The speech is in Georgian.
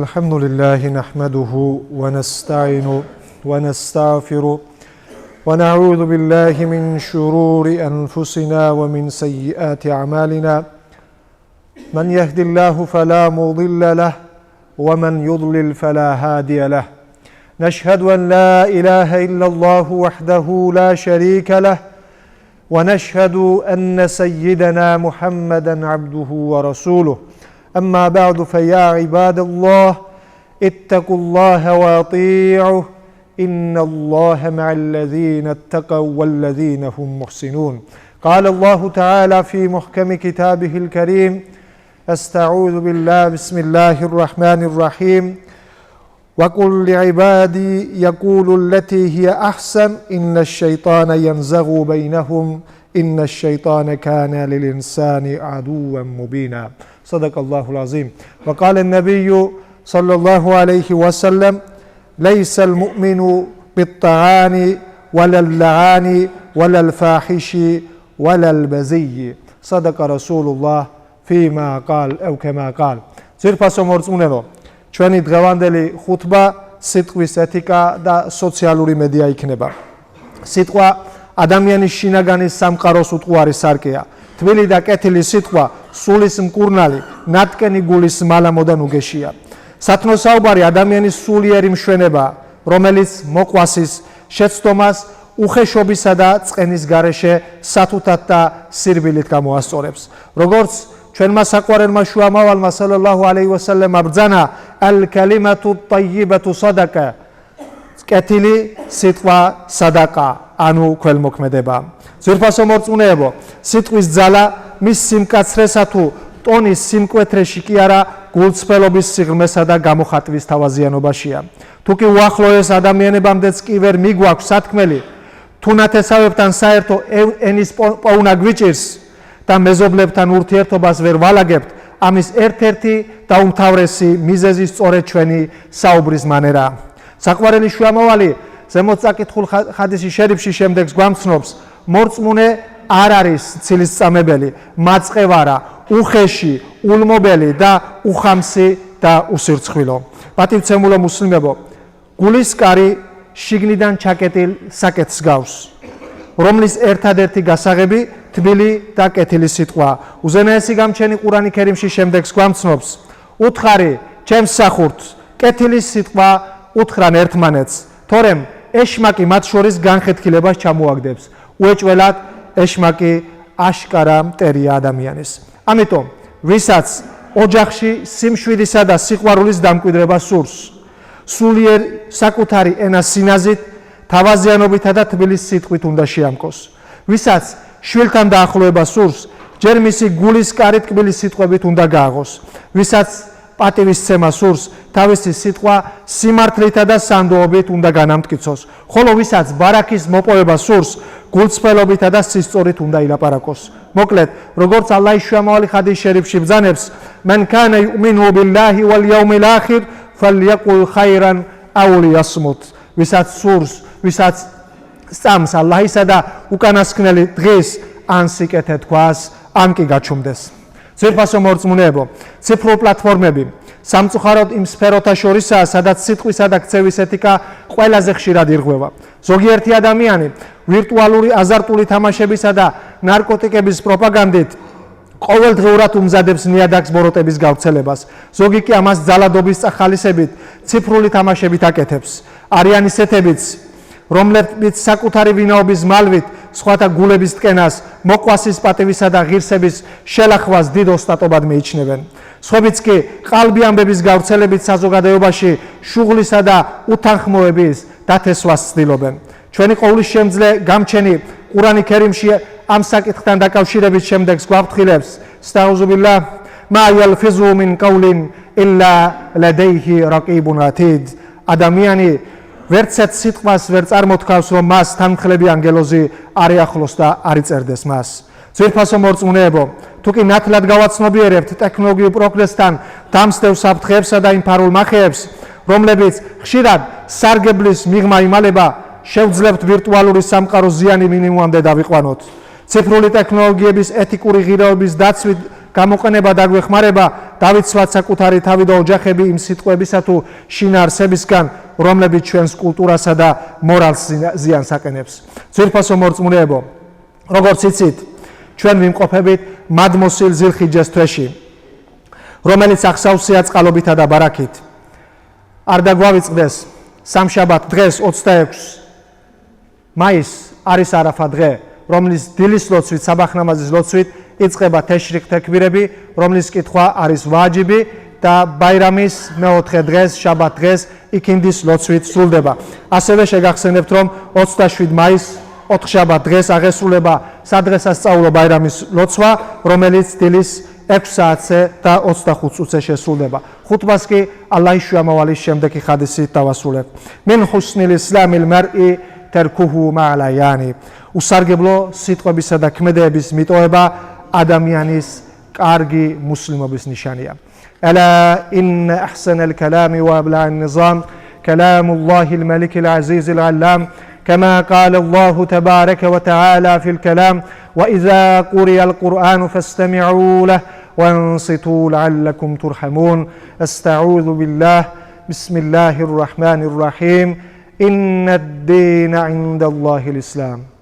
الحمد لله نحمده ونستعينه ونستغفره ونعوذ بالله من شرور أنفسنا ومن سيئات أعمالنا من يهد الله فلا مضل له ومن يضلل فلا هادي له نشهد أن لا إله إلا الله وحده لا شريك له ونشهد أن سيدنا محمدا عبده ورسوله أما بعد فيا عباد الله اتقوا الله وأطيعوه إن الله مع الذين اتقوا والذين هم محسنون قال الله تعالى في محكم كتابه الكريم أستعوذ بالله بسم الله الرحمن الرحيم وقل لعبادي يقول التي هي أحسن إن الشيطان ينزغ بينهم إن الشيطان كان للإنسان عدوا مبينا صدق الله العظيم وقال النبي صلى الله عليه وسلم ليس المؤمن بالطعان ولا اللعان ولا الفاحش ولا البذي صدق رسول الله فيما قال أو كما قال ძირფასო მორწმუნეო ჩვენი დღევანდელი ხუთბა სიტყვის ეთიკა და სოციალური მედია იქნება სიტყვა ადამიანის შინაგანის სამყაროს უტყუარი სარკეა თბილი და კეთილი სიტყვა სულის მკურნალი ნატკენი გულის მალამოდან უგეშია სათნო საუბარი ადამიანის სულიერი მშვენება რომელიც მოყვასის შეცდომას უხეშობისა და წყენის გარეშე სათუთად და სირბილით გამოასწორებს როგორც ჩვენმა საყვარელმა შუამავალმა სალალლაჰუ ალეიჰი ვასალამ ბრძანა ალ-კალიმატუ ტაიიბატუ სადაკა კეთილი სიტყვა სადაკა ანუ ქველმოქმედება ძვირფასო მორწმუნეებო სიტყვის ძალა მის სიმკაცრესა თუ ტონის სიმკვეთრეში კი არა გულწრფელობის სიღრმესა და გამოხატვის თავაზიანობაშია თუ კი უახლოეს ადამიანებამდეც კი ვერ მიგვაქვს სათქმელი თუ ნათესავებთან საერთო ენის პოვნა გვიჭირს და მეზობლებთან ურთიერთობას ვერ ვალაგებთ ამის ერთ-ერთი და უმთავრესი მიზეზი სწორედ ჩვენი საუბრის მანერაა საყვარელი შუამავალი ზემოთ წაკითხულ ხადისის შერიფში შემდეგს გვამცნობს მორწმუნე არ არის ცილისწამებელი მაწყევარა უხეში ულმობელი და უხამსი და უსირცხვილო პატივცემულო მუსლიმებო გულის კარი შიგნიდან ჩაკეტილ საკეთს გავს რომლის ერთადერთი გასაღები თბილი და კეთილი სიტყვა უზენაესი გამჩენი ყურანი ქერიმში შემდეგს გვამცნობს უთხარი ჩემს სახურთს კეთილი სიტყვა უთხრან ერთმანეთს თორემ ეშმაკი მათ შორის განხეთქილებას ჩამოაგდებს უეჭველად ეშმაკი აშკარა მტერია ადამიანის ამიტომ ვისაც ოჯახში სიმშვიდისა და სიყვარულის დამკვიდრება სურს სულიერ საკუთარი ენას სინაზით თავაზიანობითა და თბილი სიტყვით უნდა შეამკოს ვისაც შვილთან დაახლოება სურს ჯერ მისი გულის კარი თბილი სიტყვებით უნდა გააღოს ვისაც პატივისცემა სურს თავისი სიტყვა სიმართლითა და სანდოობით უნდა განამტკიცოს ხოლო ვისაც ბარაქის მოპოვება სურს გულწრფელობითა და სისწორით უნდა ილაპარაკოს მოკლედ როგორც ალლაჰის შუამავალი ხადის შერიფში ბრძანებს მან კანა იუმინუ ბილლაჰი ვალ იაუმილ ახირ ფალიაკულ ხაირან აუ ლიასმუტ ვისაც სურს ვისაც სწამს ალლაჰისა და უკანასკნელი დღეს ან სიკეთე თქვას ან კი გაჩუმდეს ძვირფასო მორწმუნეებო ციფრულ პლატფორმები სამწუხაროდ იმ სფეროთა შორისაა სადაც სიტყვისა და ქცევის ეთიკა ყველაზე ხშირად ირღვევა ზოგიერთი ადამიანი ვირტუალური აზარტული თამაშებისა და ნარკოტიკების პროპაგანდით ყოველდღიურად უმზადებს ნიადაგს ბოროტების გავრცელებას ზოგი კი ამას ძალადობის წახალისებით ციფრული თამაშებით აკეთებს არიან ისეთებიც რომლებიც საკუთარი ვინაობის მალვით სხვათა გულების ტკენას მოყვასის პატივისა და ღირსების შელახვას დიდ ოსტატობად მიიჩნევენ სხვებიც კი ყალბი ამბების გავრცელებით საზოგადოებაში შუღლისა და უთანხმოების დათესვას ცდილობენ ჩვენი ყოვლის შემძლე გამჩენი ყურანი ქერიმში ამ საკითხთან დაკავშირებით შემდეგს გვაფრთხილებს სტაუზუბილლა მა იალფიზუ მინ ყავლინ ილლა ლადაიჰი რაკიბუნ ათიდ ადამიანი ვერცეთ სიტყვას ვერ წარმოთქავს რომ მას თანმხლები ანგელოზი არ ეახლოს და არ იწერდეს მას ძვირფასო მორწმუნეებო თუ კი ნათლად გავაცნობიერებთ ტექნოლოგიურ პროგრესთან დამსდევ საფრთხეებსა და იმ ფარულ მახეებს რომლებიც ხშირად სარგებლის მიღმა იმალება შევძლებთ ვირტუალური სამყაროს ზიანი მინიმუმამდე დავიყვანოთ ციფრული ტექნოლოგიების ეთიკური ღირაობის დაცვით გამოყენება და გვეხმარება დავიცვათ საკუთარი თავი და ოჯახები იმ სიტყვებისა თუ შინაარსებისგან, რომლებიც ჩვენს კულტურასა და მორალს ზიანს აყენებს. ძვირფასო მორწმუნეებო, როგორც იცით, ჩვენ ვიმყოფებით მადმოსილ ზილხიჯეს თვეში, რომელიც ახსავსია წყალობითა და ბარაქით. არ დაგვავიწყდეს სამშაბათ დღეს 26 მაისს არის არაფა დღე, რომლის დილის ლოცვით, საბახნამაზის ლოცვით იწყება თეშრიხ თექვირები, რომლის კითხვა არის ვაჯიბი და ბაირამის მეოთხე დღეს, შაბათ დღეს იქინდის ლოცვით სრულდება. ასევე შეგახსენებთ, რომ 27 მაისს ოთხშაბათ დღეს აღესრულება სადღესასწაულო ბაირამის ლოცვა, რომელიც დილის 6 საათზე და 25 წუთზე შესრულდება. ხუთბას კი ალლაჰის შუამავალის შემდეგი ხადისით დავასრულებ. მინ ჰუსნილ ისლამილ მარ'i თერკუჰუ მa'ალ აიანი. უსარგებლო სიტყვებისა და ქმედების მიტოვება ადამიანის კარგი მუსლიმობის ნიშანია. ალა ინ აჰსანალ კალამი ვა აბლა'ან ნიზამ კალამუllahil malikil azizil allam كما قال الله تبارك وتعالى في الكلام وإذا قرئ القرآن فاستمعوا له وانصتوا لعلكم ترحمون. استعوذ بالله بسم الله الرحمن الرحيم إن الدين عند الله الإسلام.